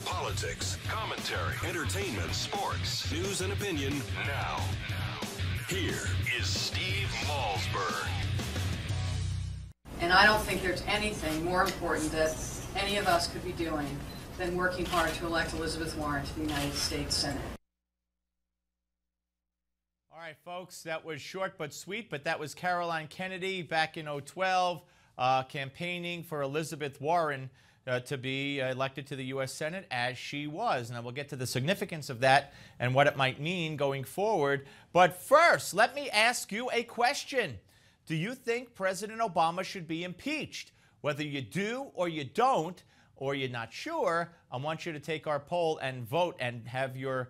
Politics, commentary, entertainment, sports, news, and opinion now. Here is Steve Malzberg. And I don't think there's anything more important that any of us could be doing than working hard to elect Elizabeth Warren to the United States Senate. All right, folks, that was short but sweet, but that was Caroline Kennedy back in 2012 campaigning for Elizabeth Warren to be elected to the U.S. Senate, as she was. Now, we'll get to the significance of that and what it might mean going forward. But first, let me ask you a question. Do you think President Obama should be impeached? Whether you do or you don't, or you're not sure, I want you to take our poll and vote and have your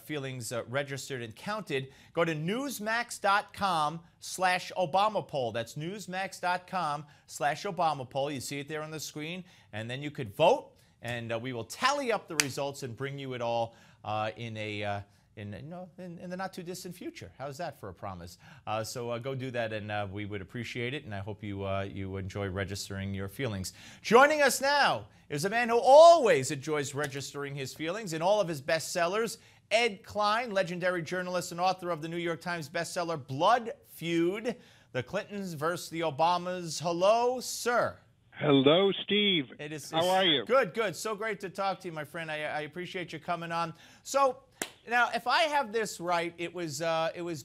feelings registered and counted. Go to newsmax.com/Obama poll. That's newsmax.com/Obama poll. You see it there on the screen, and then you could vote, and we will tally up the results and bring you it all in the not too distant future. How's that for a promise? So go do that, and we would appreciate it. And I hope you enjoy registering your feelings. Joining us now is a man who always enjoys registering his feelings in all of his bestsellers. Ed Klein, legendary journalist and author of the New York Times bestseller Blood Feud, The Clintons versus the Obamas. Hello, sir. Hello, Steve. How are you? Good, good. So great to talk to you, my friend. I appreciate you coming on. So now, if I have this right, it was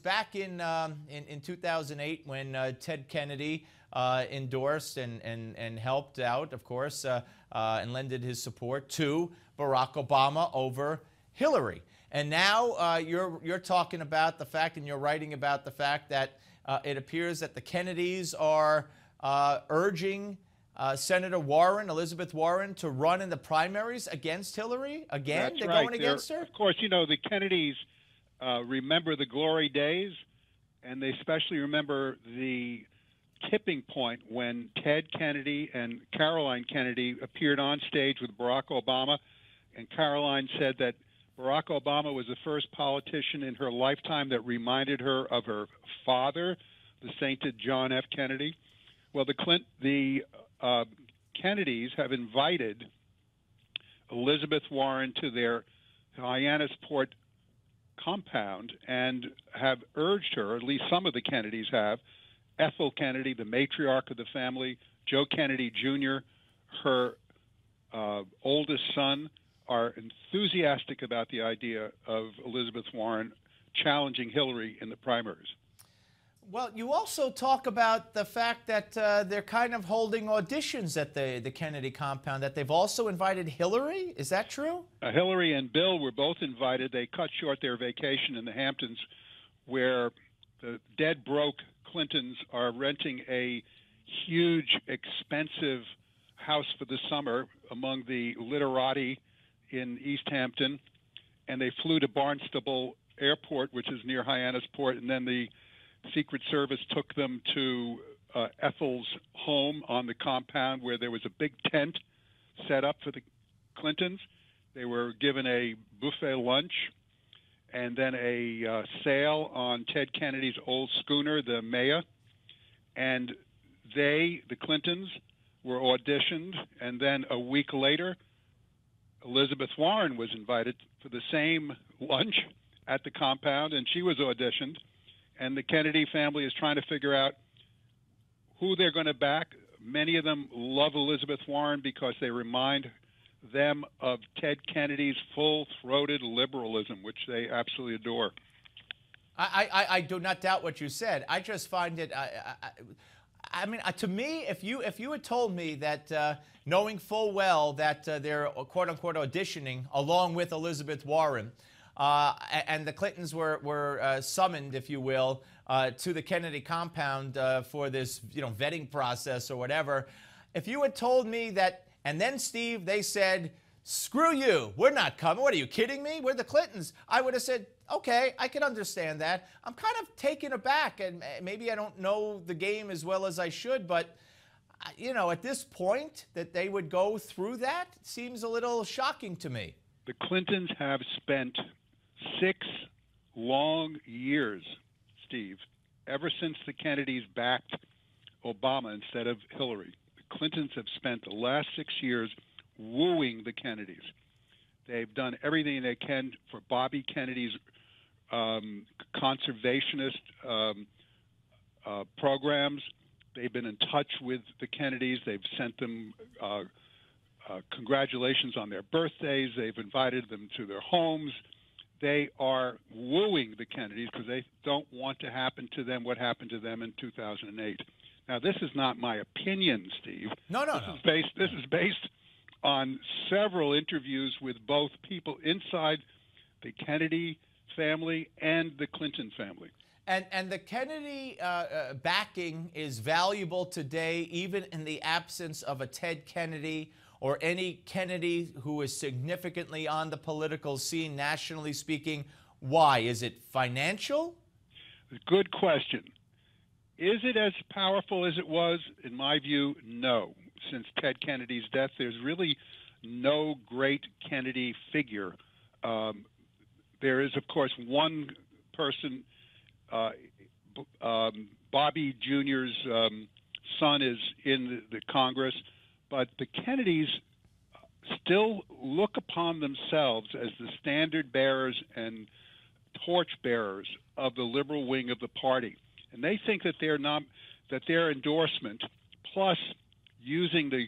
back in 2008 when Ted Kennedy endorsed and helped out, of course, and lended his support to Barack Obama over Hillary. And now you're talking about the fact, and you're writing about the fact that it appears that the Kennedys are urging Senator Warren, Elizabeth Warren, to run in the primaries against Hillary again. That's They're right. going against her. Of course, you know the Kennedys remember the glory days, and they especially remember the tipping point when Ted Kennedy and Caroline Kennedy appeared on stage with Barack Obama, and Caroline said that Barack Obama was the first politician in her lifetime that reminded her of her father, the sainted John F. Kennedy. Well, the Kennedys have invited Elizabeth Warren to their Hyannisport compound and have urged her, at least some of the Kennedys have, Ethel Kennedy, the matriarch of the family, Joe Kennedy Jr., her oldest son, are enthusiastic about the idea of Elizabeth Warren challenging Hillary in the primaries. Well, you also talk about the fact that they're kind of holding auditions at the Kennedy compound, that they've also invited Hillary. Is that true? Hillary and Bill were both invited. They cut short their vacation in the Hamptons, where the dead broke Clintons are renting a huge, expensive house for the summer among the literati in East Hampton, and they flew to Barnstable Airport, which is near Hyannisport, and then the Secret Service took them to Ethel's home on the compound, where there was a big tent set up for the Clintons. They were given a buffet lunch and then a sail on Ted Kennedy's old schooner, the Maya. And the Clintons, were auditioned, and then a week later, Elizabeth Warren was invited for the same lunch at the compound, and she was auditioned. And the Kennedy family is trying to figure out who they're going to back. Many of them love Elizabeth Warren because they remind them of Ted Kennedy's full-throated liberalism, which they absolutely adore. I do not doubt what you said. I just find it. I mean, to me, if you had told me that, knowing full well that they're quote unquote auditioning along with Elizabeth Warren, and the Clintons were summoned, if you will, to the Kennedy compound for this vetting process or whatever, if you had told me that, and then Steve, they said, "Screw you, we're not coming. What are you kidding me? We're the Clintons." I would have said, okay, I can understand that. I'm kind of taken aback, and maybe I don't know the game as well as I should, but, at this point, that they would go through that seems a little shocking to me. The Clintons have spent 6 long years, Steve, ever since the Kennedys backed Obama instead of Hillary. The Clintons have spent the last 6 years wooing the Kennedys. They've done everything they can for Bobby Kennedy's conservationist programs. They've been in touch with the Kennedys. They've sent them congratulations on their birthdays. They've invited them to their homes. They are wooing the Kennedys because they don't want to happen to them what happened to them in 2008. Now, this is not my opinion, Steve. No. This is based on several interviews with both people inside the Kennedy family and the Clinton family. And the Kennedy backing is valuable today, even in the absence of a Ted Kennedy or any Kennedy who is significantly on the political scene, nationally speaking. Why? Is it financial? Good question. Is it as powerful as it was? In my view, no. Since Ted Kennedy's death, there's really no great Kennedy figure. There is, of course, one person, Bobby Jr.'s son is in the Congress, but the Kennedys still look upon themselves as the standard bearers and torch bearers of the liberal wing of the party. And they think that their endorsement, plus using the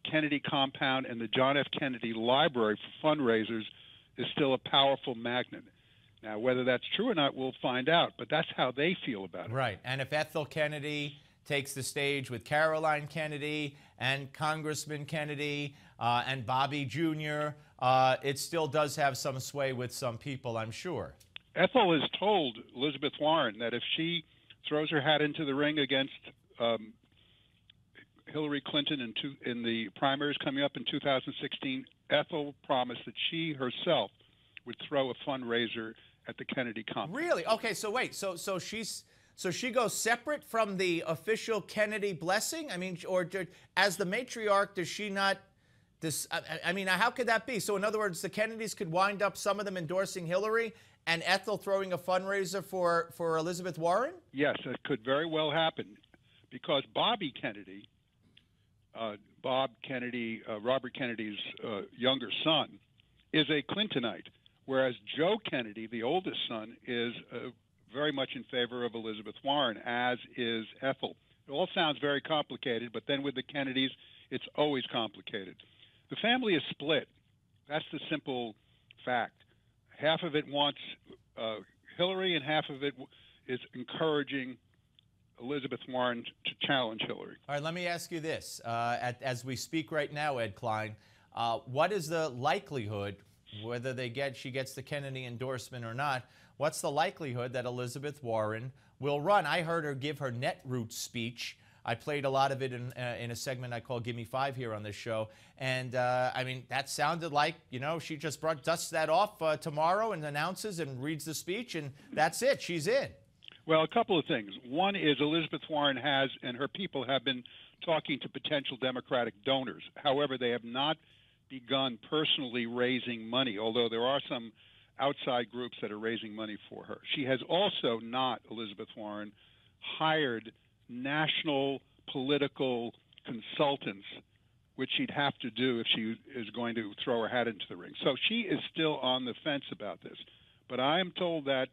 Kennedy compound and the John F. Kennedy Library for fundraisers, is still a powerful magnet. Now, whether that's true or not, we'll find out, but that's how they feel about it. Right. And if Ethel Kennedy takes the stage with Caroline Kennedy and Congressman Kennedy and Bobby Jr., it still does have some sway with some people, I'm sure. Ethel has told Elizabeth Warren that if she throws her hat into the ring against Hillary Clinton in the primaries coming up in 2016, Ethel promised that she herself would throw a fundraiser at the Kennedy compound. Really? Okay, so wait. So she goes separate from the official Kennedy blessing? I mean, or as the matriarch, does she not? I mean, how could that be? So in other words, the Kennedys could wind up, some of them endorsing Hillary, and Ethel throwing a fundraiser for Elizabeth Warren? Yes, it could very well happen, because Bobby Kennedy, Robert Kennedy's younger son, is a Clintonite, whereas Joe Kennedy, the oldest son, is very much in favor of Elizabeth Warren, as is Ethel. It all sounds very complicated, but then with the Kennedys, it's always complicated. The family is split. That's the simple fact. Half of it wants Hillary, and half of it is encouraging Elizabeth Warren to challenge Hillary. All right, let me ask you this. As we speak right now, Ed Klein, what is the likelihood, whether she gets the Kennedy endorsement or not, what's the likelihood that Elizabeth Warren will run? I heard her give her Netroots speech. I played a lot of it in a segment I call Give Me Five here on this show. And, I mean, that sounded like, she just dusts that off tomorrow and announces and reads the speech, and that's it. She's in. Well, a couple of things. One is Elizabeth Warren and her people have been talking to potential Democratic donors. However, they have not begun personally raising money, although there are some outside groups that are raising money for her. She has also not, Elizabeth Warren, hired national political consultants, which she'd have to do if she is going to throw her hat into the ring. So she is still on the fence about this. But I am told that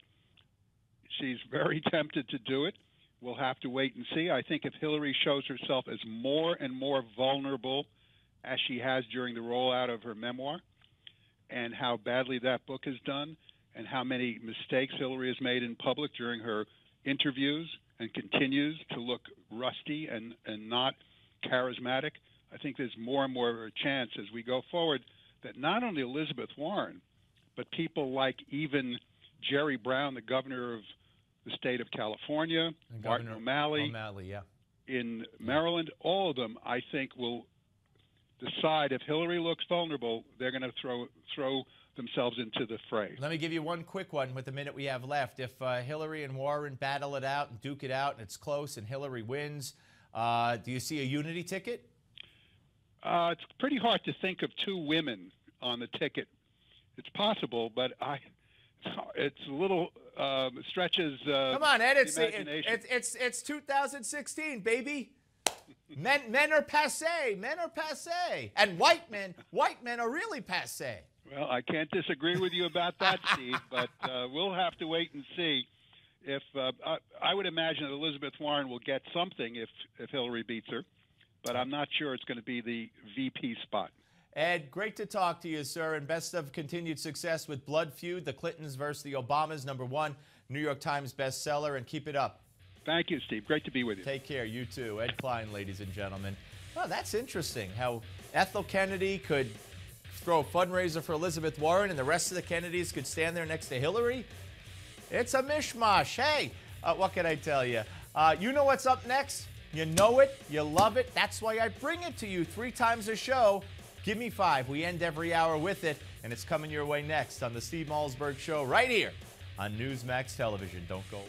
she's very tempted to do it. We'll have to wait and see. I think if Hillary shows herself as more and more vulnerable as she has during the rollout of her memoir, and how badly that book is done, and how many mistakes Hillary has made in public during her interviews and continues to look rusty and not charismatic, I think there's more and more of a chance as we go forward that not only Elizabeth Warren, but people like even Jerry Brown, the governor of the state of California, Martin O'Malley in Maryland, all of them, I think, will decide if Hillary looks vulnerable, they're going to throw themselves into the fray. Let me give you one quick one with the minute we have left. If Hillary and Warren battle it out and duke it out and it's close and Hillary wins, do you see a unity ticket? It's pretty hard to think of two women on the ticket. It's possible, but it's a little stretches. Come on, Ed. It's 2016, baby. Men are passé. Men are passé, and white men are really passé. Well, I can't disagree with you about that, Steve, but we'll have to wait and see. If I would imagine that Elizabeth Warren will get something if Hillary beats her, but I'm not sure it's going to be the VP spot. Ed, great to talk to you, sir, and best of continued success with Blood Feud, the Clintons versus the Obamas, #1 New York Times bestseller, and keep it up. Thank you, Steve. Great to be with you. Take care. You too. Ed Klein, ladies and gentlemen. Oh, that's interesting how Ethel Kennedy could throw a fundraiser for Elizabeth Warren and the rest of the Kennedys could stand there next to Hillary. It's a mishmash. Hey, what can I tell you? You know what's up next. You know it. You love it. That's why I bring it to you 3 times a show. Give me 5. We end every hour with it, and it's coming your way next on the Steve Malzberg Show right here on Newsmax Television. Don't go.